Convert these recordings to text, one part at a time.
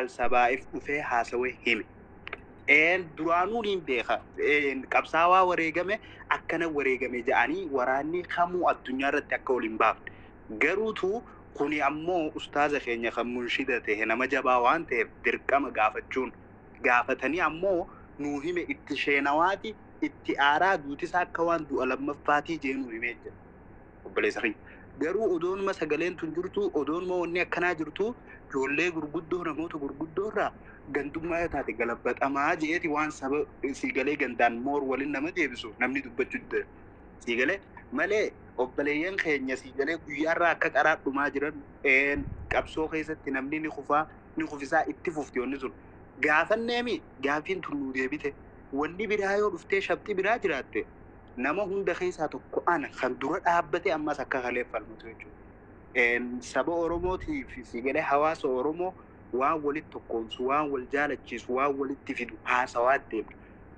sabaa'if dhufee haasawee hime. Duraanuu niin beeka qabsaawaa wareegame akkana wareegame jedhanii waraanni kamuu addunyaa irratti akka waliin baafne. Garuutu kuni ammoo ustaaza keenya kan munshida ta'e nama jabaa waan ta'eef dirqama gaafachuun gaafatanii ammoo nuu hime itti sheenawaati itti aaraa duutisaa akka waan du'a lammaffaatii jee nuu himee jira. Obboleessa keenya. Garuu odoonuma sagaleen tun jirtu odoonuma wanni akkanaa jirtu ijoollee gurguddoo namoota gurguddoo irraa gandummaa yoo taate galabatamaa jeeti waan saba siigalee gandaan moor waliin nama deebisu namni dubbachuu dide siigalee malee obboleeyyan keenya siigalee guyyaarraa akka qaraadhumaa jiran qabsoo keessatti namni ni kufisaa itti fufti wanni sun gaafanneemi gaafiin tun nuu deebite wanni biraa yoo dhuftee shabxii biraa jiraatte nama hunda keessaa tokko ana kan dura dhaabbate ammas akka kaleeffalmatu jechuudha. Saba Oromootiif siigalee hawaasa Oromoo waan walitti tokkoomsu waan wal jaalachiisu waan walitti fidu haasawaa deemu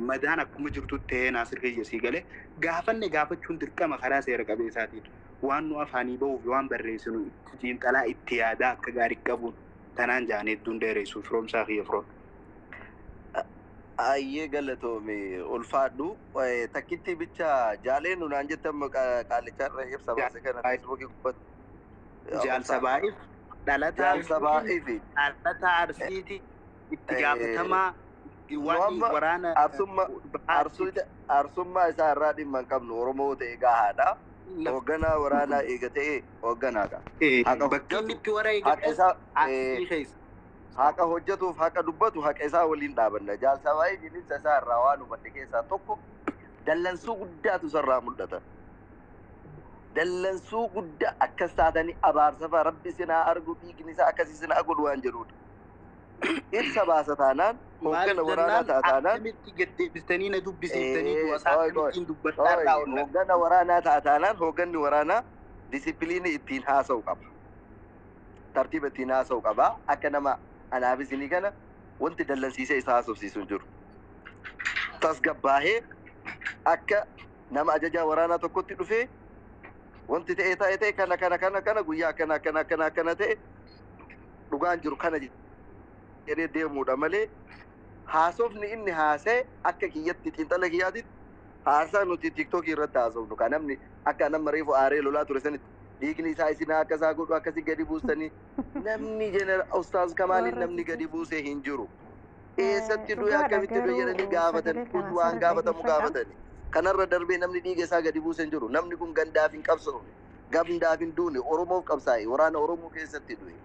madaan akkuma jirtu ta'ee naasir kiyya siigalee gaafachuun dirqama karaa seera qabeessaatiin waan nu afaanii bahuuf waan barreessinu itti xiinxalaa itti yaadaa akka gaarii qabuun tanaan jaanee hedduun dheeressuuf firoomsaa kiyya firoon. Ayyee galatoome ulfaadhu takkitti bicha jaaleen nunaan jettan qaalicharra ibsa baase kana Facebookii gubbatti. Jaalsabaa'if dhalataa arsiiti itti gaafatamaa waraana arsummaa isaa irraa dhimma hin qabnu Oromoo ta'e gahaadha. Hoogganaa waraanaa eega ta'e hoogganaadha. Bakki itti wareegame haqa hojjetuuf haqa dubbatu haqa isaa waliin dhaabanna. Jaalsabaa'ii bineensa isaa irraa waan hubanne keessaa tokko dallansuu guddaatu isarraa mul'ata. Dallansuu guddaa akkas taatanii abaarsafa rabbi sinaa argu dhiigni isaa akkasii sinaa godhu waan jedhudha. Ibsa baasa taanaan hooggana waraanaa taataanaan hooggana waraanaa taataanaan hoogganni waraanaa disipiliinii ittiin haasa'u qaba. Tartiiba ittiin haasa'u qaba. Akka nama anaaf isinii kana wanti dallansiisee isa haasofsiisu hin jiru. Tasgabbaahee akka nama ajajaa waraanaa tokkotti dhufee wanti ta'e kana guyyaa akkana ta'e dhugaan jiru kana jedhee deemuudha malee haasofni inni haasa'e akka kiyyatti xiinxala kiyyaatitti haasaa nuti tiktookii irratti haasofnu kan namni akka nama reefu aaree lolaa ture sanitti dhiigni isaa isin akkasaa godhu akkasii gadi buustanii namni ustaaz Kamaaliin namni gadi buusee hin jiru. Eessatti du'e akkamitti du'e jedhanii gaafatan waan gaafatamu gaafatanii. Kanarra darbee namni dhiiga isaa gadi buusee hin jiru. Namni kun gandaaf hin qabsoofne, gandaaf hin duune, Oromoof qabsaa'e, waraana Oromoo keessatti du'e.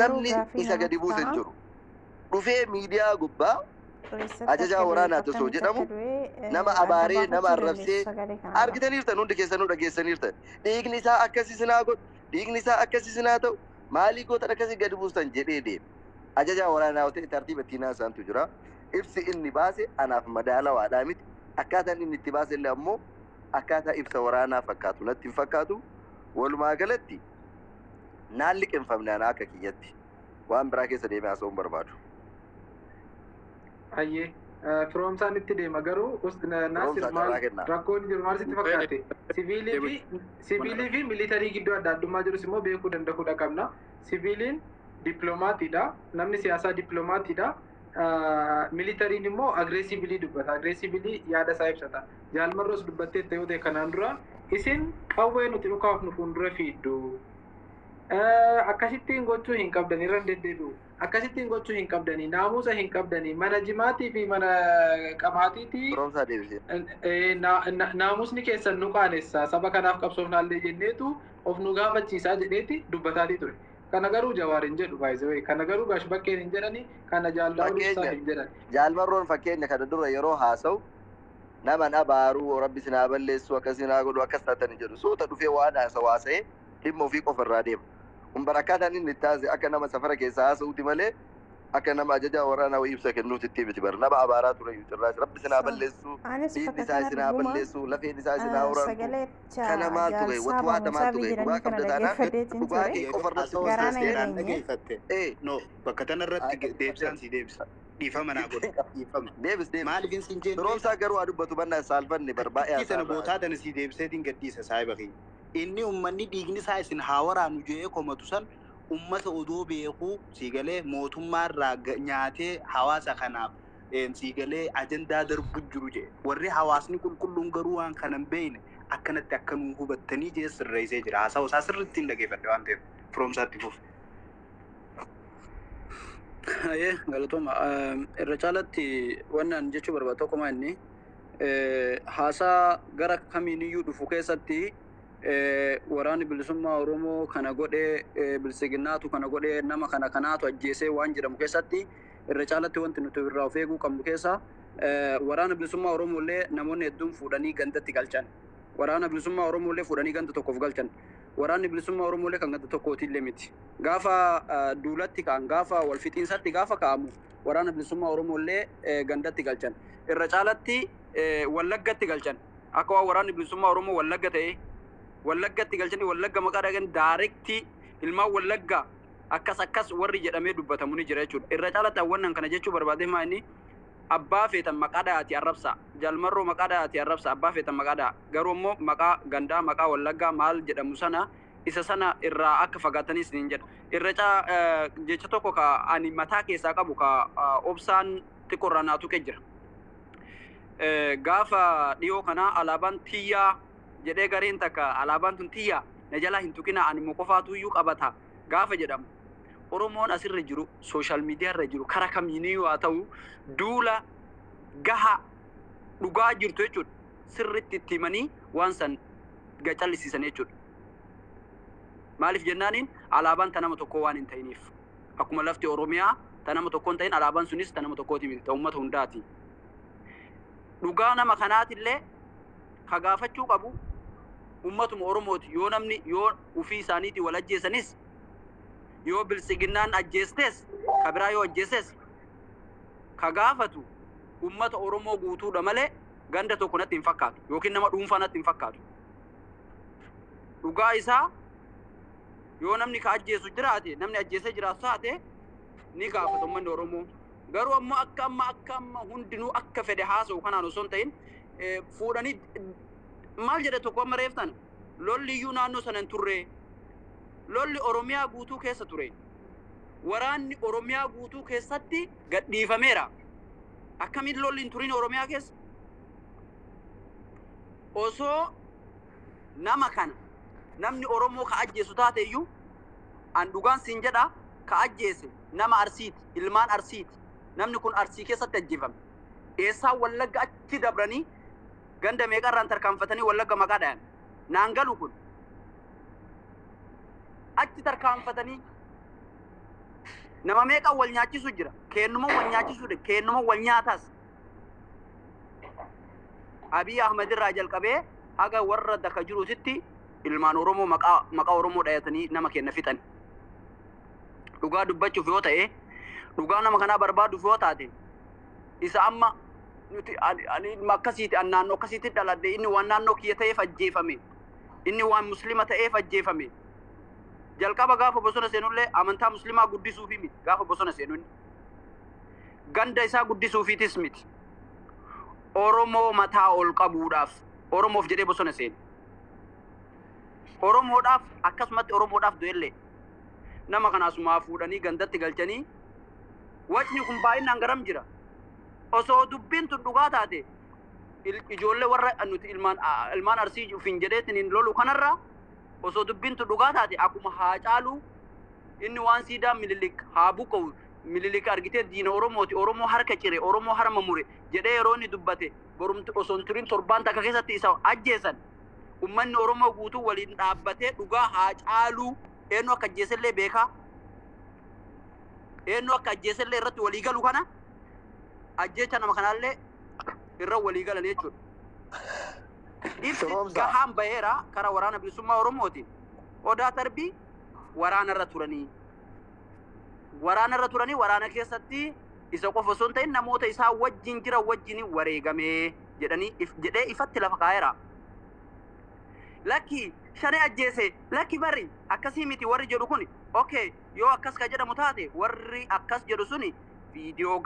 Namni isa gadi buusee hin jiru. Dhufee miidiyaa gubbaa ajajaa waraanaa tosoo jedhamu nama abaaree nama arrabsee argitaniirtan hundi keessanuu dhageessaniirtan. Dhiigni isaa akkasii sinaa godhu, dhiigni isaa akkasii sinaa ta'u, maalii gootan akkasii gadi buustan jedhee deema. Ajajaa waraanaa ta'e tartiiba ittiin haasaantu jira. Ibsi inni baase anaaf madaalawaadhaa miti. Akkaataan inni itti baase illee ammoo akkaataa ibsa waraanaa fakkaatu natti hin fakkaatu. Walumaa galatti naan liqinfamne anaa akka kiyyatti waan biraa keessa deemee haasa'uun barbaadu. Ayyee firoomsaan itti deema garuu Naasir maal rakkoon jiru maal sitti fakkaate? Siviilii fi miilitarii gidduu adda addummaa jirus immoo beekuu danda'uudha qabna. Siviiliin dippiloomaatiidha. Namni siyaasaa dippiloomaatiidha. Militariin immoo agreesiivili dubbata. Agreesiivili yaada isaa ibsata. Jaalmarroos dubbattee ta'uu ta'e kanaan dura isin qawwee nuti dhukaaf nu fuuldura fiiddu. Akkasittiin gochuu hin qabdanii irra deddeebi'u. Akkasittiin gochuu hin qabdanii naamusa hin qabdanii mana jimaatii fi mana qamaatiitii naamusni keessan nu qaanessa saba kanaaf qabsoofnaallee jenneetu of nu gaafachiisaa jedheeti dubbataatii ture. Kana garuu Jawaar hin jedhu baay'ee kana garuu Gaash Bakkeen hin jedhani kana Jaaldaawwan isaa hin jedhan. Jaalmarroon fakkeenya kana dura yeroo haasa'u nama abaaruu rabbi sinaa balleessu akkasii naa godhu akkas taatan hin jedhu suuta dhufee waan haasa'ee dhimma ofii qofa irraa deema. Kun barakkaataan inni taase akka nama safara keessa haasa'uuti malee akka nama ajajaa waraanaa ibsa kennuuti itti miti bara nama abaaraa ture yuutirraas rabbi sinaa balleessu dhiigni isaa sinaa balleessu lafeen isaa sinaa horantu kana maaltu gahe watu waa dhamaatu gahe dhugaa qabda taanaan dhugaa kee qofarratti seeraan dhageeffatte bakka tanarratti deebisaan si deebisa dhiifama naa godhu dhiifama deebis maaliifin siin jenne firoomsaa garuu haa dubbatu bannaa saalfanne barbaa'ee sana bootaadhan si deebiseetiin gadhiisa saahiba kee inni ummanni dhiigni isaa isin haa waraanu jedhee komatu san ummata odoo beekuu siigalee mootummaarraa nyaatee hawaasa kanaaf siigalee ajandaa darbu jiru jedhe warri hawaasni qulqulluun garuu waan kanan beeyne akkanatti akka nuu hubattanii jee sirreessee jira haasawu isaa sirriitti hin dhageeffadhe waan ta'eef firoomsaatti fuuf. Galatooma irra caalatti wannan jechuu barbaadu tokkuma inni haasaa gara kamiiniyyuu dhufu keessatti waraanni bilisummaa Oromoo kana godhee bilisiginnaatu kana godhee nama kanaatu ajjeesee waan jedhamu keessatti irra caalatti wanti nuti irraa of eeguu qabnu keessa waraana bilisummaa Oromoo illee namoonni hedduun fuudhanii gandatti galchan. Waraana bilisummaa Oromoo illee fuudhanii ganda tokkoof galchan. Waraanni bilisummaa Oromoo illee kan ganda tokkooti illee miti. Gaafa duulatti ka'an gaafa wal fixiinsatti gaafa ka'amu waraana bilisummaa Oromoo illee gandatti galchan. Irra caalatti Wallaggatti galchan. Akka waan waraanni bilisummaa Oromoo Wallagga ta'e Wallaggatti galchanii Wallagga maqaa dhagan daayirektii ilmaan Wallagga akkas warri jedhamee dubbatamu ni jira jechuudha. Irra caalatti wannan kana jechuu barbaade maa inni abbaa feetan maqaa dhaati arrabsa jalmarroo maqaa dhaati arrabsa abbaa feetan maqaa dhaa garuu immoo maqaa gandaa maqaa Wallaggaa maal jedhamu sana isa sana irraa akka fagaatanis niin jedha. Irra jecha tokko ka ani mataa keessaa qabu ka obsaan xiqqoorraa naa tuqee jira. Gaafa dhiyoo kana alaabaan tiyyaa jedhee gareen takka alaabaan tun tiyyaa na jalaa hin tuqina ani immoo qofaatu iyyuu qabata gaafa jedhamu. Oromoon asirra jiru sooshaal miidiyaarra jiru karaa kamiiniyyuu haa ta'u duula gaha dhugaa jirtu jechuudha. Sirriitti itti himanii waan san gacallisiisan jechuudha. Maaliif jennaaniin alaabaan ta nama tokkoo waan hin ta'iniif. Akkuma lafti Oromiyaa ta nama tokkoo hin ta'in alaabaan sunis ta nama tokkooti miti ta uummata hundaati. Dhugaa nama kanaatillee ka gaafachuu qabu ummatuma Oromooti yoo namni yoo ufii isaaniitii wal ajjeesanis yoo bilisiginnaan ajjeestes ka biraa yoo ajjeeses ka gaafatu ummata Oromoo guutuudha malee ganda tokko natti hin fakkaatu yookiin nama dhuunfaa natti hin fakkaatu. Dhugaa isaa yoo namni ka ajjeesu jiraate namni ajjeesee jiraatu taate ni gaafatu ummanni Oromoo. Garuu ammoo akka amma hundinuu akka fedhe haasa'u kanaan osoo hin ta'in fuudhanii maal jedhe tokko amma reeftan lolli iyyuu naannoo sana hin turre lolli Oromiyaa guutuu keessa ture waraanni Oromiyaa guutuu keessatti gadhiifameera. Akkamiin lolli hin turin Oromiyaa keessa osoo nama kana namni Oromoo ka ajjeesu taate iyyuu an dhugaan siin jedha ka ajjeese nama Arsiiti ilmaan Arsiiti namni kun Arsii keessatti ajjeefame eessaa Wallagga achi dabranii ganda meeqarraan tarkaanfatanii Wallagga maqaa dhayan naan galu kun achi tarkaanfatanii nama meeqa wal nyaachisu jira keennuma wal nyaachisu de keennuma wal nyaatas Abiy Ahmed irraa jalqabee haga warra daka jiruusitti ilmaan Oromoo maqaa Oromoo dhayatanii nama kenna fixan. Dhugaa dubbachuuf yoo ta'e dhugaa nama kanaa barbaaduuf yoo taate isa amma nuti ani akkasiiti an naannoo akkasiitti dhaladhe inni waan naannoo kiyya ta'eef ajjeefame inni waan muslima ta'eef ajjeefame. Jalqaba gaafa bosona seenullee amantaa muslimaa guddisuufi miti gaafa bosona seenuun ganda isaa guddisuufiitis miti Oromoo mataa ol qabuudhaaf Oromoof jedhee bosona seenu Oromoodhaaf akkasumatti Oromoodhaaf du'ellee nama kanaasumaa fuudhanii gandatti galchanii wajni kun baay'inaan garam jira osoo dubbiin tun dhugaa taate ijoollee warra nuti ilmaan Arsii ufin jedheetiin lolu kanarraa osoo dubbiin tun dhugaa taate akkuma haa caalu inni waan siidaa Minilik haa buqqa'u Minilik argitee diina Oromooti Oromoo harka cire Oromoo harma mure jedhee yeroo inni dubbate borumti osoo hin turin torbaan takka keessatti isa ajjeesan ummanni Oromoo guutuu waliin dhaabbatee dhugaa haa caalu eenyu akka ajjeesellee beekaa eenyu akka ajjeesellee irratti walii galu kana ajjeecha nama kanaallee irra walii galan jechuudha. Ibsi gahaan baheera karaa waraana bilisummaa Oromootiin odaa tarbii waraana irra turanii waraana keessatti isa qofa osoo hin ta'in namoota isaa wajjin jira wajjin wareegamee jedhee ifatti lafa kaa'eera. Lakki shane ajjeese lakki bari akkasii miti warri jedhu kun okay yoo akkas ka jedhamu taate warri akkas jedhu suni viidiyoo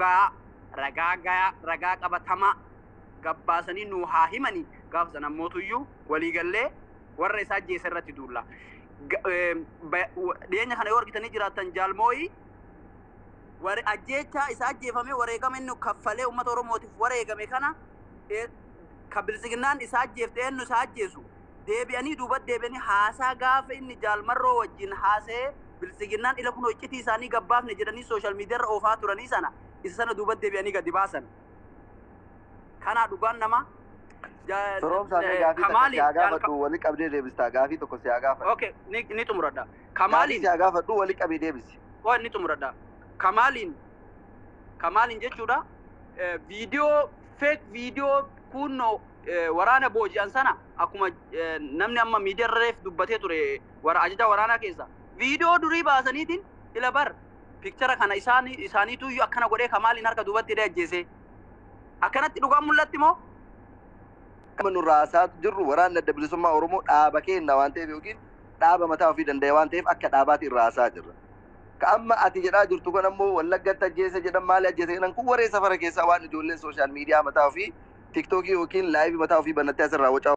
ragaa qabatama gabbaasanii nu haa himanii gaafa sana mootuyyuu walii gallee warra isaa ajjeese irratti duulla. dhiyeenya kana yoo argitanii jiraattan jaalmooyi ajjeechaa isa ajjeefame wareegame inni kaffalee uummata Oromootiif wareegame kana ka bilisiginnaan isa ajjeefte eenyu isa ajjeesu deebi'anii duuba deebi'anii haasaa gaafa inni jaalmarroo wajjin haasee bilisiginnaan ila kun hojjetii isaanii gabbaafne jedhanii sooshaal miidiyaarra oofaa turanii sana isa sana duuba deebi'anii gadi baasan. Kana dhugaan nama Firoomsaan gaafii siyaa gaafadhu wali qabdee deebistaa gaafii tokko siyaa gaafadhu. Okay, ni xumuradha. Kamaaliin siyaa gaafadhu wali qabee deebisi. Waa ni xumuradha. Kamaaliin jechuudha viidiyoo fake viidiyoo kunno waraana booji'an sana akkuma namni amma miidiyaarra reef dubbatee ture ajajaa waraanaa keessa viidiyoo durii baasaniitiin ila bar piikchara kana isaaniitu akkana godhee Kamaaliin harka duubatti ajjeese akkanatti dhugaan mul'atti moo? Kama nurraasaa jirru waraanni adda bilisummaa Oromoo dhaaba keenya waan ta'eef yookiin dhaaba mataa ofii danda'e waan ta'eef akka dhaabaatti irraasaa jirra. Ka amma ati jedhaa jirtu kun ammoo Wallaggatti ajjeese jedhan maali ajjeese jedhan kun waree safara keessaa waan ijoolleen sooshaal miidiyaa mataa ofii tiktookii yookiin laayivii mataa ofii banattee asirraa wacaa